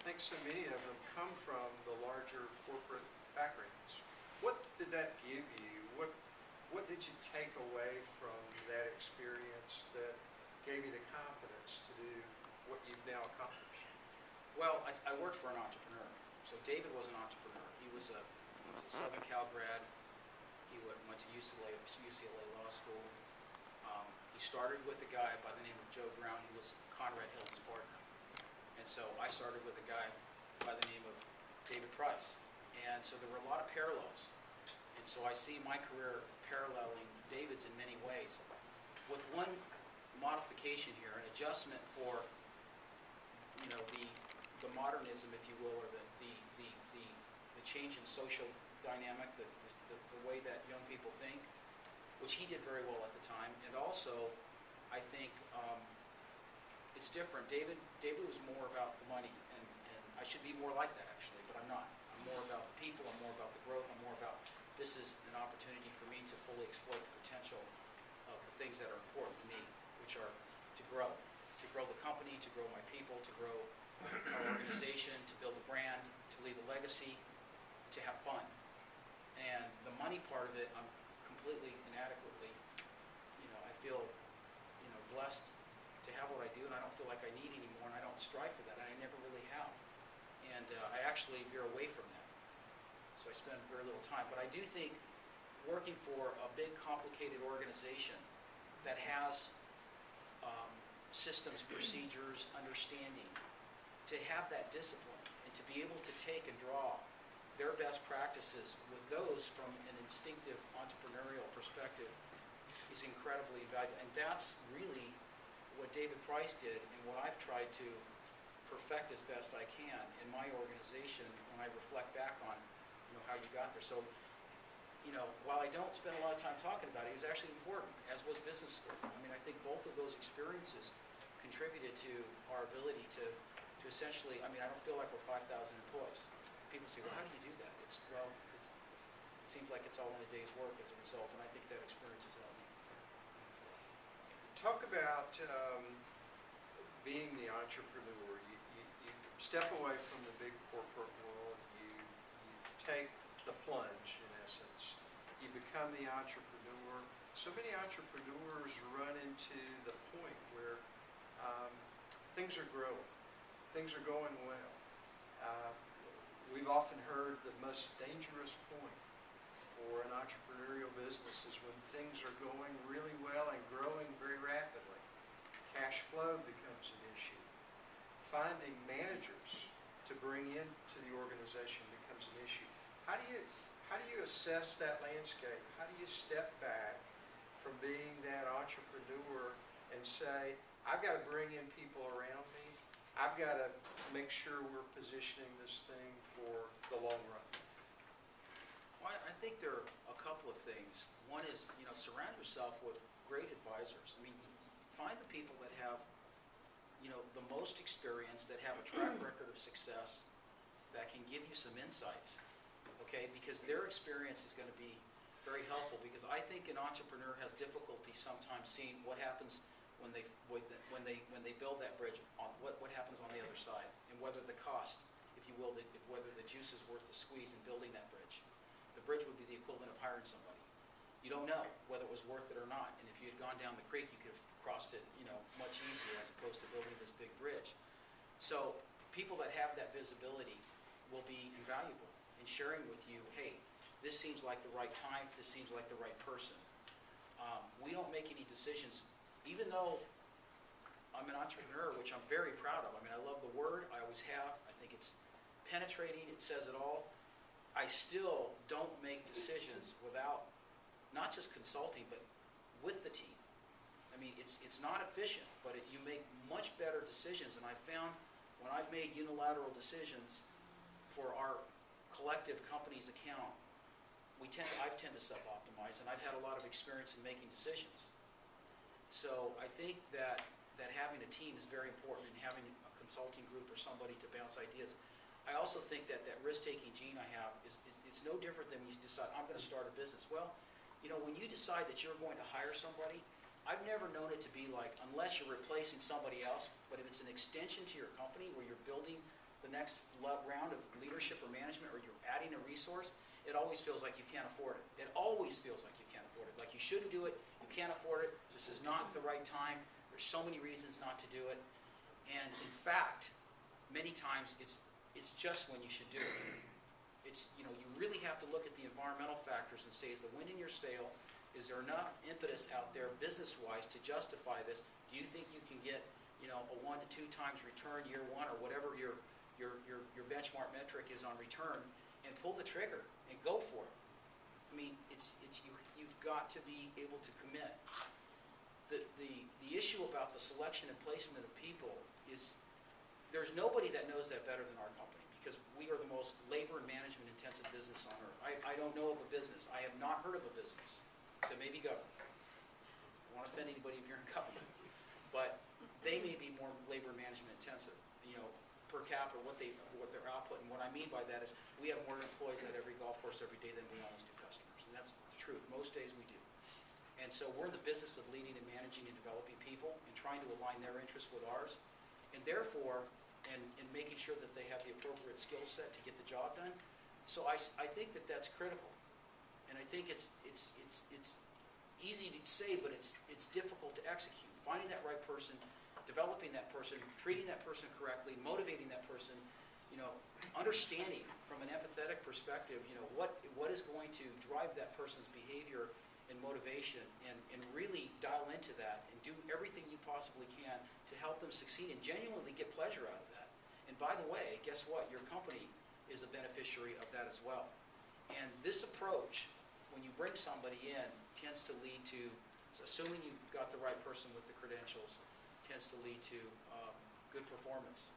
think so many of them come from the larger corporate backgrounds. What did that give you? What did you take away from that experience that gave you the confidence to do what you've now accomplished? Well, I worked for an entrepreneur. So David was an entrepreneur. He was a Southern Cal grad. He went to UCLA Law School. He started with a guy by the name of Joe Brown. He was Conrad Hilton's partner. And so I started with a guy by the name of David Price. And so there were a lot of parallels. And so I see my career paralleling David's in many ways, with one modification here, an adjustment for, the modernism, if you will, or the change in social dynamic, the way that young people think, which he did very well at the time. And also, I think it's different. David was more about the money, and I should be more like that actually, but I'm not. I'm more about the people. I'm more about the growth. I'm more about, this is an opportunity for me to fully exploit the potential of the things that are important to me, which are to grow the company, to grow my people, to grow our organization, to build a brand, to leave a legacy, to have fun. And the money part of it, I'm completely inadequately, I feel, blessed to have what I do, and I don't feel like I need anymore, and I don't strive for that, and I never really have. And I actually veer away from that. So I spend very little time. But I do think working for a big, complicated organization that has systems, procedures, understanding, to have that discipline and to be able to take and draw their best practices with those from an instinctive entrepreneurial perspective is incredibly valuable. And that's really what David Price did and what I've tried to perfect as best I can in my organization when I reflect back on how you got there. So, while I don't spend a lot of time talking about it, it was actually important, as was business school. I mean, I think both of those experiences contributed to our ability to essentially, I don't feel like we're 5,000 employees. People say, well, how do you do that? It seems like it's all in a day's work as a result, and I think that experience has helped me. Talk about being the entrepreneur. You step away from the big corporate world. You take the plunge, in essence. You become the entrepreneur. So many entrepreneurs run into the point where things are growing. Things are going well. We've often heard the most dangerous point for an entrepreneurial business is when things are going really well and growing very rapidly. Cash flow becomes an issue. Finding managers to bring into the organization becomes an issue. How do you assess that landscape? How do you step back from being that entrepreneur and say, I've got to bring in people around me. I've got to make sure we're positioning this thing for the long run? Well, I think there are a couple of things. One is, surround yourself with great advisors. Find the people that have, the most experience, that have a track record of success, that can give you some insights, okay? Because their experience is going to be very helpful, because I think an entrepreneur has difficulty sometimes seeing what happens when they build that bridge, on what happens on the other side, and whether the cost, if you will, whether the juice is worth the squeeze in building that bridge. The bridge would be the equivalent of hiring somebody. You don't know whether it was worth it or not, and if you had gone down the creek, you could have crossed it, much easier as opposed to building this big bridge. So people that have that visibility will be invaluable in sharing with you, hey, this seems like the right time, this seems like the right person. We don't make any decisions, even though I'm an entrepreneur, which I'm very proud of. I love the word, I always have. I think it's penetrating, it says it all. I still don't make decisions without not just consulting, but with the team. It's not efficient, but you make much better decisions. And I found when I've made unilateral decisions for our collective company's account, I tend to sub-optimize, and I've had a lot of experience in making decisions. So I think that having a team is very important, and having a consulting group or somebody to bounce ideas. I also think that risk-taking gene I have it's no different than when you decide, I'm going to start a business. Well, when you decide that you're going to hire somebody, I've never known it to be like, unless you're replacing somebody else, but if it's an extension to your company where you're building the next round of leadership or management, or you're adding a resource, it always feels like you can't afford it. It always feels like you can't afford it. Like you shouldn't do it, you can't afford it, this is not the right time, there's so many reasons not to do it. And in fact, many times it's just when you should do it. It's, you really have to look at the environmental factors and say, is the wind in your sail? Is there enough impetus out there business-wise to justify this? Do you think you can get, a 1 to 2 times return year one, or whatever your benchmark metric is on return, and pull the trigger and go for it? I mean, you've got to be able to commit. The issue about the selection and placement of people is there's nobody that knows that better than our company, because we are the most labor and management intensive business on earth. I don't know of a business. I have not heard of a business, except maybe government. I don't want to offend anybody if you're in government, but they may be more labor and management intensive, per capita, what their output. And what I mean by that is we have more employees at every golf course every day than we almost do customers, and that's the truth. Most days we do. And so we're in the business of leading and managing and developing people and trying to align their interests with ours, and therefore, and making sure that they have the appropriate skill set to get the job done. So I think that that's critical, and I think it's easy to say, but it's difficult to execute. Finding that right person, developing that person, treating that person correctly, motivating that person, understanding from an empathetic perspective, what is going to drive that person's behavior and motivation, and really dial into that and do everything you possibly can to help them succeed and genuinely get pleasure out of that. And by the way, guess what? Your company is a beneficiary of that as well. And this approach, when you bring somebody in, tends to lead to, assuming you've got the right person with the credentials, tends to lead to good performance.